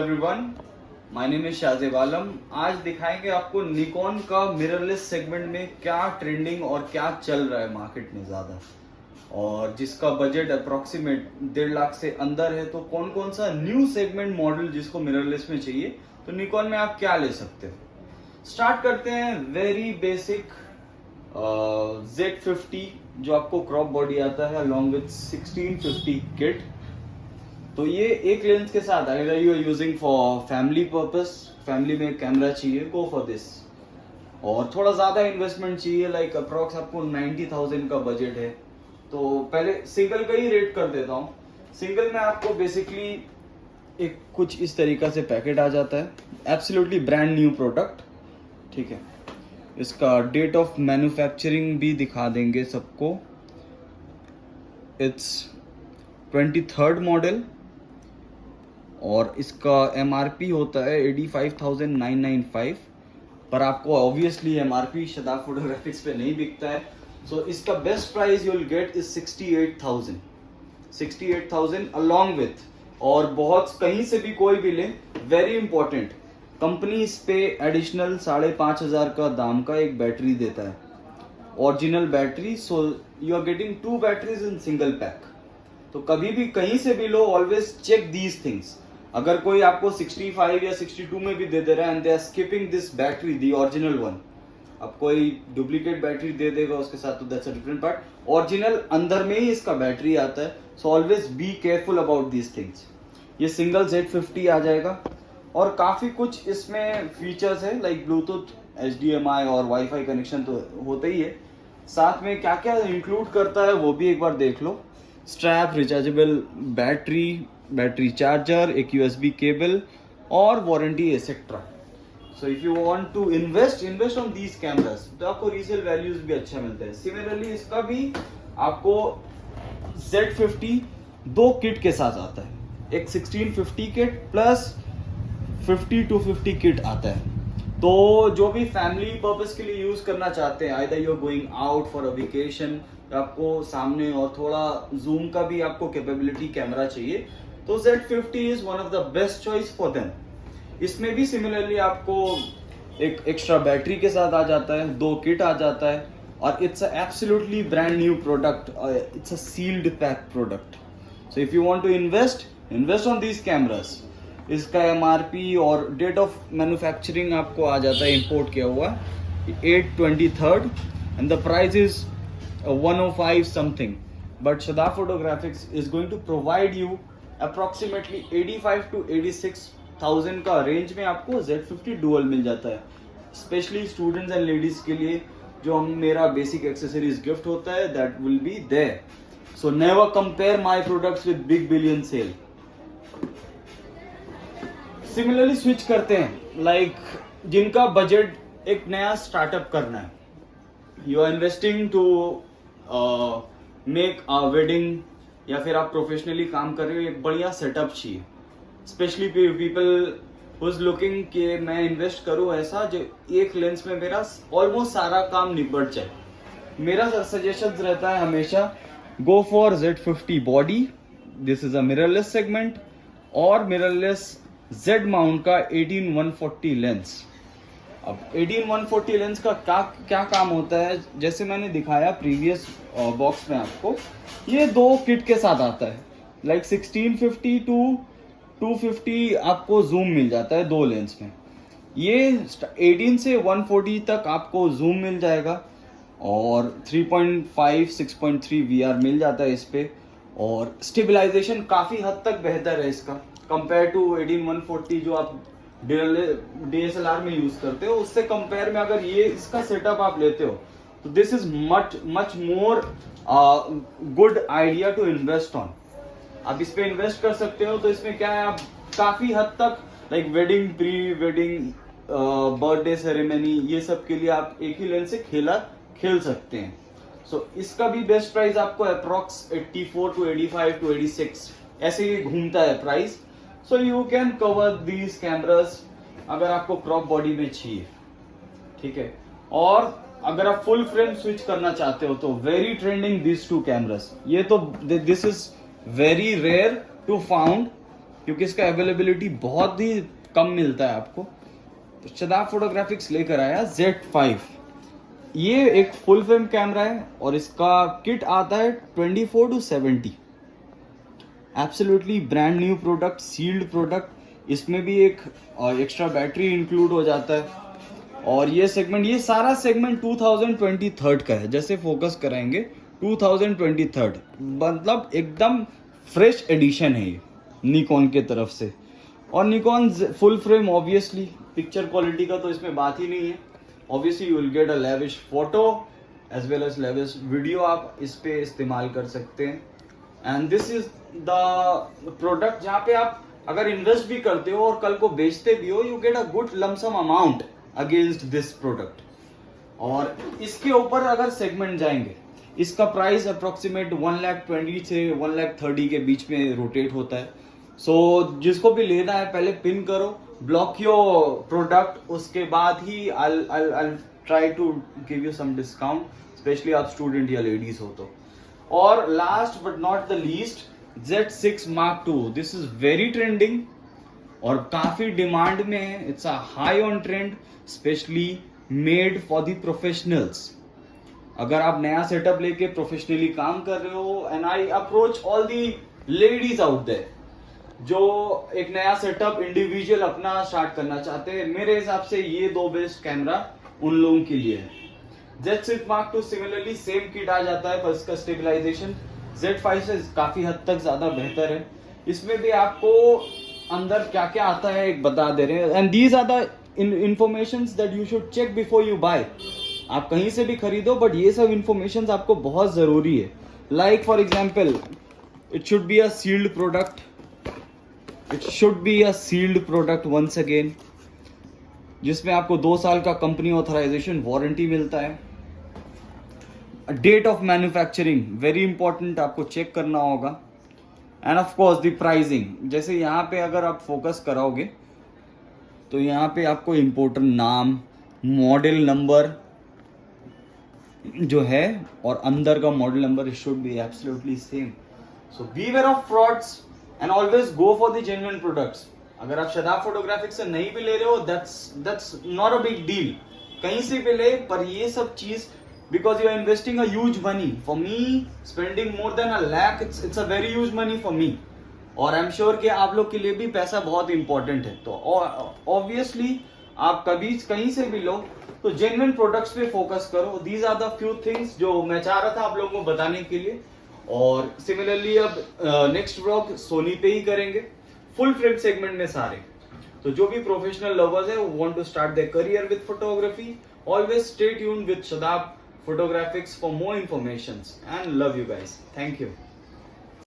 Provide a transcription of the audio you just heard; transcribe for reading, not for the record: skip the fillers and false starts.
Everyone, my name is Shahzeb Alam. आज दिखाएंगे आपको निकॉन का मिररलेस सेगमेंट में क्या ट्रेंडिंग और क्या चल रहा है मार्केट में ज़्यादा, और जिसका बजट अप्रोक्सीमेट 1.5 लाख से अंदर है। तो कौन कौन सा न्यू सेगमेंट मॉडल जिसको मिररलेस में चाहिए, तो निकॉन में आप क्या ले सकते हो। स्टार्ट करते हैं वेरी बेसिक Z50 जो आपको क्रॉप बॉडी आता है अलॉन्ग विथ 1650 किट। तो ये एक लेंस के साथ अगर you are using for family purpose, family में कैमरा चाहिए, गो फॉर दिस। और थोड़ा ज़्यादा इन्वेस्टमेंट चाहिए, लाइक अप्रॉक्स आपको 90,000 का बजट है, तो पहले सिंगल का ही रेट कर देता हूँ। सिंगल में आपको बेसिकली एक कुछ इस तरीका से पैकेट आ जाता है, एब्सोल्युटली ब्रांड न्यू प्रोडक्ट। ठीक है, इसका डेट ऑफ मैन्युफैक्चरिंग भी दिखा देंगे सबको। इट्स 23rd मॉडल और इसका MRP होता है 85,995, पर आपको ऑब्वियसली MRP शदाब फोटोग्राफिक्स पे नहीं बिकता है। सो इसका best price you will gate is 68,000 along with, और बहुत कहीं से भी कोई भी ले, वेरी इंपॉर्टेंट, कंपनी इस पे एडिशनल 5,500 का दाम का एक बैटरी देता है, original battery. So you are getting 2 batteries in single pack. तो कभी भी कहीं से भी लो, ऑलवेज चेक दीज थिंग्स। अगर कोई आपको 65 या 62 में भी दे दे रहा है and they are skipping this battery, the original one, अब कोई डुप्लीकेट बैटरी दे देगा उसके साथ, तो that's a different part. Original अंदर में ही इसका बैटरी आता है। So always be careful about these things. ये सिंगल Z50 आ जाएगा और काफी कुछ इसमें फीचर्स है, लाइक ब्लूटूथ, HDMI और वाईफाई कनेक्शन तो होता ही है। साथ में क्या क्या इंक्लूड करता है वो भी एक बार देख लो। स्ट्रैप, रिचार्जेबल बैटरी चार्जर, एक USB केबल और warranty etcetera. So if you want to invest on these cameras, तो आपको रीसेल वैल्यूज भी अच्छा मिलता है। सिमिलरली इसका भी आपको Z50 2 किट के साथ आता है, एक 1650 किट प्लस 50-250 किट आता है। तो जो भी फैमिली पर्पस के लिए यूज करना चाहते हैं, either you are going out for a vacation, आपको सामने और थोड़ा जूम का भी आपको कैपेबिलिटी कैमरा चाहिए, तो Z50 is one of the best choice for them. इसमें भी सिमिलरली आपको एक एक्स्ट्रा बैटरी के साथ आ जाता है, 2 किट आ जाता है, और it's absolutely brand new product, it's a sealed pack product. So if you want to invest on these cameras, इसका MRP और डेट ऑफ मैन्युफैक्चरिंग आपको आ जाता है, इंपोर्ट किया हुआ 8/23 and the price is 105 something, but Shadab Photographics is going to provide you approximately 85 to 86,000 का range में आपको Z50 डुअल मिल जाता है, स्पेशली स्टूडेंट्स एंड लेडीज के लिए। जो हम मेरा बेसिक एक्सेसरीज गिफ्ट होता है, that will be there. So never compare my products with big billion sale. Similarly switch करते हैं, लाइक जिनका बजट एक नया स्टार्टअप करना है, you are investing to make a wedding, या फिर आप प्रोफेशनली काम कर रहे हो, एक बढ़िया सेटअप चाहिए। Specially people who is looking कि मैं इन्वेस्ट करूं ऐसा जो एक लेंस में मेरा ऑलमोस्ट सारा काम निपट जाए। मेरा सजेशन रहता है हमेशा, go for Z50 body, this is a mirrorless segment, और मिररलेस Z माउंट का 18140 लेंस। अब 18140 लेंस का क्या काम होता है, जैसे मैंने दिखाया प्रीवियस बॉक्स में आपको, ये 2 किट के साथ आता है, लाइक 1650 to 250 आपको जूम मिल जाता है 2 लेंस में। ये 18 से 140 तक आपको जूम मिल जाएगा, और 3.5 6.3 VR मिल जाता है इस पे, और स्टेबलाइजेशन काफ़ी हद तक बेहतर है इसका कंपेयर टू 18140 जो आप DSLR में यूज करते हो, उससे कंपेयर में अगर ये इसका सेटअप आप लेते हो, तो this is much more good idea to invest on. आप इस पे इन्वेस्ट कर सकते हो। तो इसमें क्या है, आप काफी हद तक like wedding, pre wedding, birthday ceremony, ये सब के लिए आप एक ही लेंस से खेल सकते हैं। सो इसका भी बेस्ट प्राइस आपको अप्रॉक्स 84 to 85 to 86 ऐसे ही घूमता है price. So you can cover these cameras अगर आपको क्रॉप बॉडी में चाहिए, ठीक है। और अगर आप फुल फ्रेम स्विच करना चाहते हो, तो वेरी ट्रेंडिंग दिस 2 कैमरास। ये तो this is very rare to found, क्योंकि इसका अवेलेबिलिटी बहुत ही कम मिलता है आपको। तो शदाब फोटोग्राफिक्स लेकर आया Z5। ये एक फुल फ्रेम कैमरा है और इसका किट आता है 24 to 70। Absolutely brand new product, sealed product. इसमें भी एक एक्स्ट्रा बैटरी इंक्लूड हो जाता है। और ये सेगमेंट, ये सारा सेगमेंट 2023 का है। जैसे फोकस कराएंगे 2023, मतलब एकदम फ्रेश एडिशन है ये निकॉन के तरफ से। और Nikon full frame, obviously picture quality का तो इसमें बात ही नहीं है। Obviously you will get a lavish photo as well as lavish video आप इस पे इस्तेमाल कर सकते हैं। And this is the product जहाँ पे आप अगर इन्वेस्ट भी करते हो और कल को बेचते भी हो, you get a good lump sum amount against this product. और इसके ऊपर अगर सेगमेंट जाएंगे, इसका प्राइस अप्रोक्सीमेट 1,20,000 से 1,30,000 के बीच में रोटेट होता है। सो जिसको भी लेना है पहले पिन करो, ब्लॉक योर प्रोडक्ट, उसके बाद ही I'll try to give you some discount, specially आप स्टूडेंट या लेडीज हो तो। और last but not the least, Z6 Mark II। This is very trending और काफी डिमांड में है। It's a high on trend, specially made for the professionals. अगर आप नया सेटअप लेके प्रोफेशनली काम कर रहे हो, and I approach all the ladies out there जो एक नया सेटअप इंडिविजुअल अपना स्टार्ट करना चाहते हैं, मेरे हिसाब से ये दो बेस्ट कैमरा उन लोगों के लिए है। Z6 Mark II similarly same kit आ जाता है, पर इसका स्टेबलाइजेशन Z5 से काफी हद तक ज्यादा बेहतर है। इसमें भी आपको अंदर क्या क्या आता है एक बता दे रहे हैं, and these are the informations that you should check before you buy. आप कहीं से भी खरीदो, बट ये सब इंफॉर्मेशन आपको बहुत जरूरी है। Like for example, it should be a sealed product, it should be a sealed product once again, जिसमें आपको 2 साल का कंपनी ऑथराइजेशन वारंटी मिलता है। Date of manufacturing very important, आपको चेक करना होगा। And of course the pricing, जैसे यहाँ पे अगर आप फोकस कराओगे तो यहाँ पे आपको इंपोर्टर नाम, मॉडल नंबर जो है और अंदर का model number, it should be absolutely same. So beware of frauds and always go for the genuine products. अगर आप शदाब फोटोग्राफिक्स से नहीं भी ले रहे हो, that's not a big deal, कहीं से भी ले। पर ये सब चीज, because you are investing a huge money, for me spending more than a lakh, it's a very huge money for me. और आई एम श्योर कि आप लोग के लिए भी पैसा बहुत इंपॉर्टेंट है। तो ऑब्वियसली आप कभी कहीं से भी लो तो जेन्युइन प्रोडक्ट्स पे फोकस करो। These are the few things जो मैं चाह रहा था आप लोगों को बताने के लिए। और सिमिलरली अब नेक्स्ट व्लॉग सोनी पे ही करेंगे, फुल फ्रेम सेगमेंट में सारे। तो जो भी प्रोफेशनल लवर्स है, वो want to start their career with photography, always stay tuned with Shadab Photographics for more information, and love you guys. Thank you.